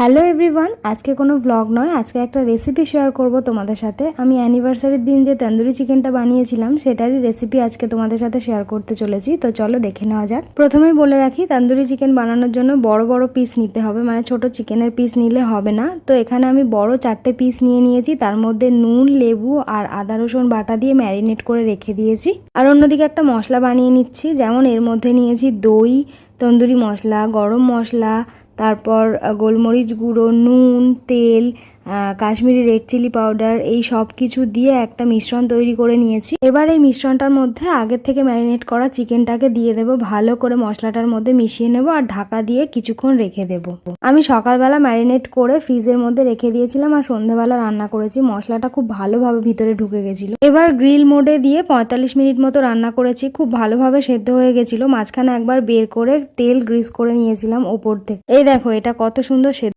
Hello everyone, আজকে কোনো blog নয়, আজকে একটা রেসিপি শেয়ার করব তোমাদের সাথে। আমি অ্যানিভার্সারির দিন যে তন্দুরি চিকেনটা বানিয়েছিলাম সেটারই রেসিপি আজকে তোমাদের সাথে শেয়ার করতে চলেছি। তো চলো দেখে নেওয়া যাক। প্রথমেই বলে রাখি, তন্দুরি চিকেন বানানোর জন্য বড় বড় পিস নিতে হবে, মানে ছোট চিকেনের পিস নিলে হবে না। তো এখানে আমি বড় 4টে পিস নিয়ে নিয়েছি, তার মধ্যে নুন, লেবু আর আদা রসুন বাটা দিয়ে ম্যারিনেট করে রেখে দিয়েছি। আর অন্যদিকে একটা মশলা বানিয়ে নিচ্ছি, যেমন এর মধ্যে নিয়েছি দই, তন্দুরি মশলা, গরম মশলা, তারপর গোলমরিচ গুঁড়ো, নুন, তেল, কাশ্মীরি রেড চিলি পাউডার, এই সব কিছু দিয়ে একটা মিশ্রণ তৈরি করে নিয়েছি। এবার এই মিশ্রণটার মধ্যে আগের থেকে ম্যারিনেট করা চিকেনটাকে দিয়ে দেবো, ভালো করে মশলাটার মধ্যে মিশিয়ে নেব আর ঢাকা দিয়ে কিছুক্ষণ রেখে দেব। আমি সকালবেলা ম্যারিনেট করে ফ্রিজের মধ্যে রেখে দিয়েছিলাম আর সন্ধ্যাবেলা রান্না করেছি। মশলাটা খুব ভালোভাবে ভিতরে ঢুকে গেছিল। এবার গ্রিল মোডে দিয়ে 45 মিনিট মতো রান্না করেছি, খুব ভালোভাবে সেদ্ধ হয়ে গেছিল। মাঝখানে একবার বের করে তেল গ্রিস করে নিয়েছিলাম ওপর থেকে। এই দেখো, এটা কত সুন্দর সেদ্ধ